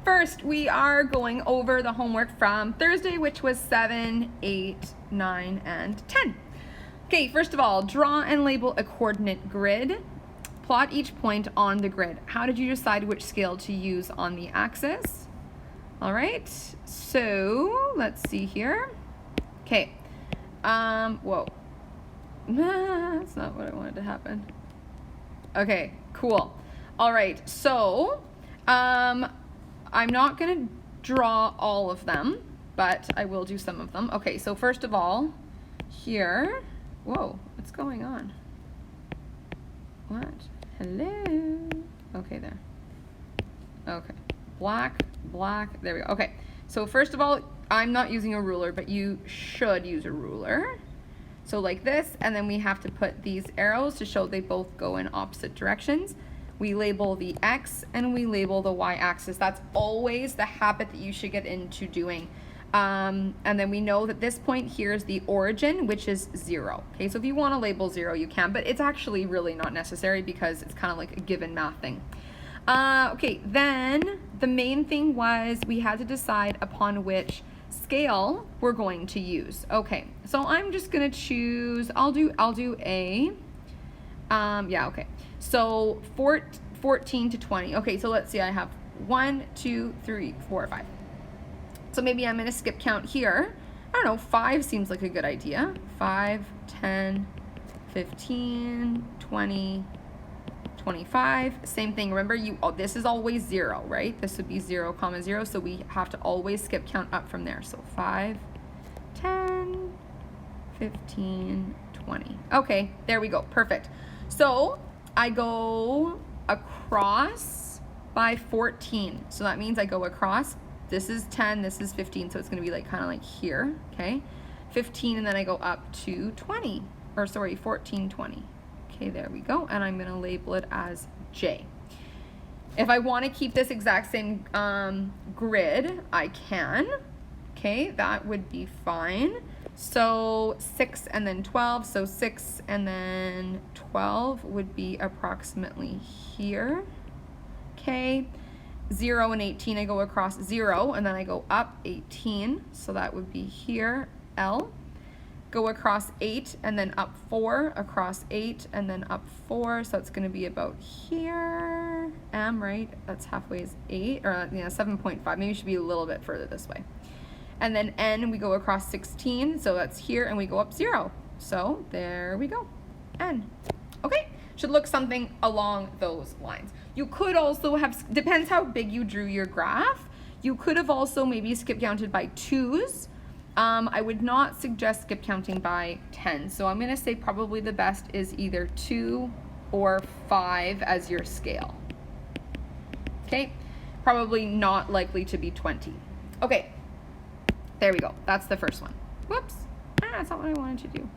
First, we are going over the homework from Thursday, which was 7, 8, 9, and 10. Okay, first of all, draw and label a coordinate grid. Plot each point on the grid. How did you decide which scale to use on the axis? All right, so let's see here. Okay, whoa. That's not what I wanted to happen. Okay, cool. All right, so I'm not gonna draw all of them, but I will do some of them. Okay, so first of all, here, whoa, what's going on? What? Hello? Okay, there. Okay, black, there we go. Okay, so first of all, I'm not using a ruler, but you should use a ruler. So like this, and then we have to put these arrows to show they both go in opposite directions. We label the X and we label the Y axis. That's always the habit that you should get into doing. And then we know that this point here is the origin, which is 0. Okay, so if you want to label 0, you can, but it's actually really not necessary because it's kind of like a given math thing. Okay, then the main thing was we had to decide upon which scale we're going to use. Okay, so I'm just gonna choose, I'll do A. Yeah, okay. So 14 to 20. Okay, so let's see, I have 1, 2, 3, 4, 5. So maybe I'm gonna skip count here. I don't know, 5 seems like a good idea. 5, 10, 15, 20, 25. Same thing, remember this is always 0, right? This would be 0, 0, so we have to always skip count up from there. So 5, 10, 15, 20. Okay, there we go, perfect. So I go across by 14. So that means I go across, this is 10, this is 15, so it's gonna be like kind of like here, okay? 15, and then I go up to 20, or sorry, 14, 20. Okay, there we go, and I'm gonna label it as J. If I wanna keep this exact same grid, I can. Okay, that would be fine. So 6 and then 12, so 6 and then 12 would be approximately here. Okay, 0 and 18, I go across 0, and then I go up 18, so that would be here, L. Go across 8, and then up 4, across 8, and then up 4, so it's gonna be about here, M, right? That's halfway is 8, or yeah, 7.5, maybe it should be a little bit further this way. And then N, we go across 16, so that's here, and we go up 0. So there we go, N. Okay, should look something along those lines. You could also have, depends how big you drew your graph, you could have also maybe skip counted by 2s. I would not suggest skip counting by 10. So I'm gonna say probably the best is either 2 or 5 as your scale. Okay, probably not likely to be 20. Okay. There we go, that's the first one. Whoops, that's not what I wanted to do.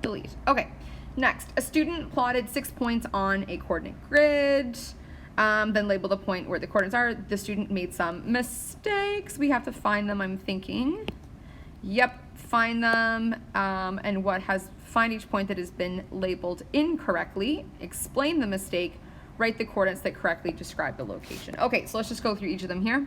Delete. Okay, next, a student plotted 6 points on a coordinate grid, then labeled the point where the coordinates are. The student made some mistakes. We have to find them, I'm thinking. Yep, find them, and find each point that has been labeled incorrectly, explain the mistake, write the coordinates that correctly describe the location. Okay, so let's just go through each of them here.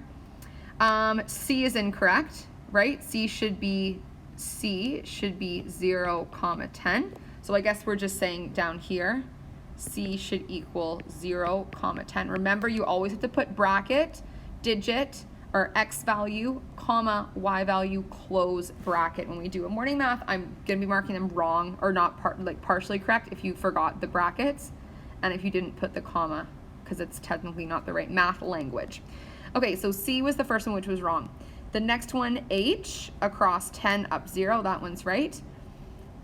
C is incorrect. Right? C should be 0, 10. So I guess we're just saying down here, C should equal 0, 10. Remember, you always have to put bracket, digit, or X value, comma, Y value, close bracket. When we do a morning math, I'm gonna be marking them wrong, or not partially correct if you forgot the brackets, and if you didn't put the comma, because it's technically not the right math language. Okay, so C was the first one, which was wrong. The next one, H, across 10 up 0, that one's right.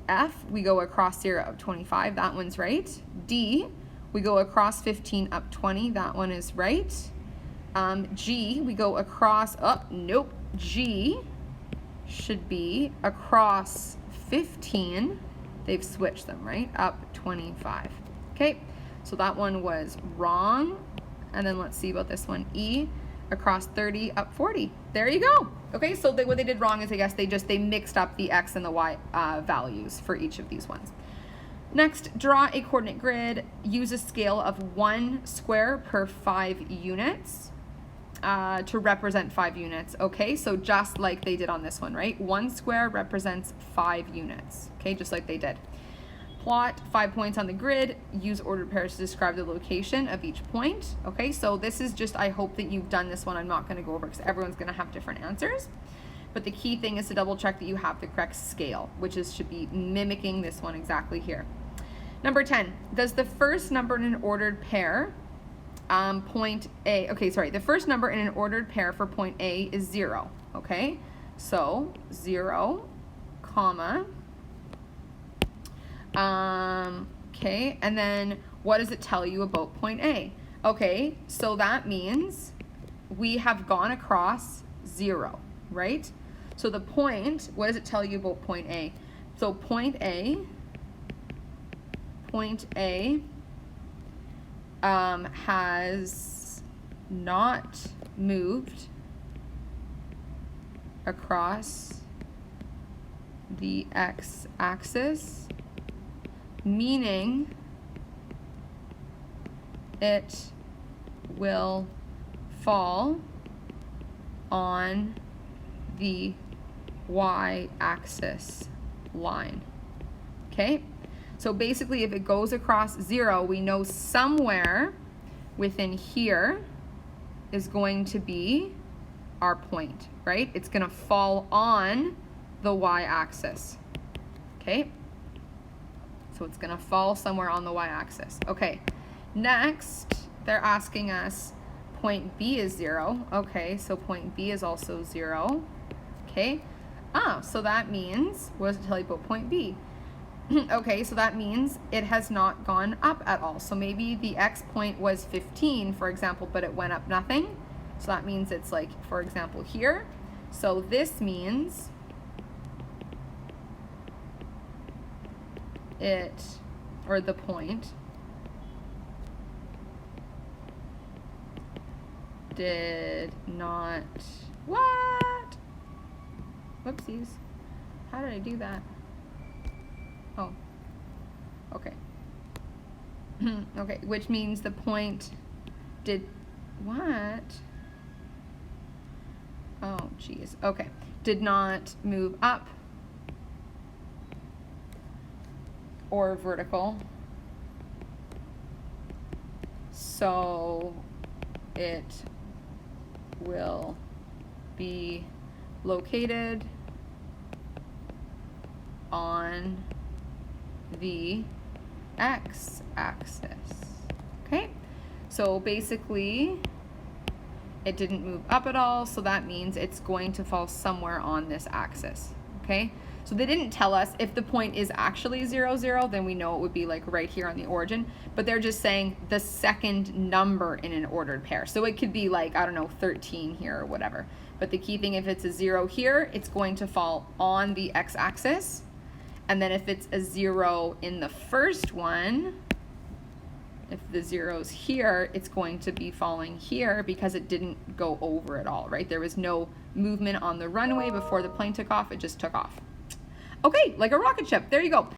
F, we go across 0 up 25, that one's right. D, we go across 15 up 20, that one is right. G, we go across, oh, nope, G should be across 15, they've switched them, right, up 25. Okay, so that one was wrong. And then let's see about this one, E, across 30 up 40. There you go. Okay, so what they did wrong is I guess they mixed up the X and the Y values for each of these ones. Next, draw a coordinate grid. Use a scale of 1 square per 5 units. to represent 5 units. Okay, so just like they did on this one, right? 1 square represents 5 units. Okay, just like they did. Plot 5 points on the grid, use ordered pairs to describe the location of each point. Okay, so this is just, I hope that you've done this one. I'm not going to go over because everyone's going to have different answers. But the key thing is to double check that you have the correct scale, which should be mimicking this one exactly here. Number 10, does the first number in an ordered pair, point A, okay, sorry, the first number in an ordered pair for point A is 0, okay? So 0, comma, okay, and then what does it tell you about point A? Okay, so that means we have gone across 0, right? So the point, what does it tell you about point A? So point A has not moved across the x-axis, meaning it will fall on the y-axis line. Okay, so basically if it goes across 0, we know somewhere within here is going to be our point, right? It's going to fall on the y-axis. Okay, so it's going to fall somewhere on the y-axis. Okay, next they're asking us point B is 0. Okay, so point B is also 0. Okay, so that means, what does it tell you about point B? Okay, so that means it has not gone up at all. So maybe the x point was 15, for example, but it went up nothing. So that means it's like, for example, here. So this means the point did not, what? Whoopsies. How did I do that? Oh, okay. Okay, which means the point did, what? Oh, geez. Okay, did not move up or vertical, so it will be located on the x-axis. Okay, so basically it didn't move up at all, so that means it's going to fall somewhere on this axis. Okay, so they didn't tell us if the point is actually 0, 0, then we know it would be like right here on the origin, but they're just saying the second number in an ordered pair. So it could be like, I don't know, 13 here or whatever. But the key thing, if it's a 0 here, it's going to fall on the x-axis. And then if it's a 0 in the first one, if the 0's here, it's going to be falling here because it didn't go over at all, right? There was no movement on the runway before the plane took off, it just took off. Okay, like a rocket ship, there you go.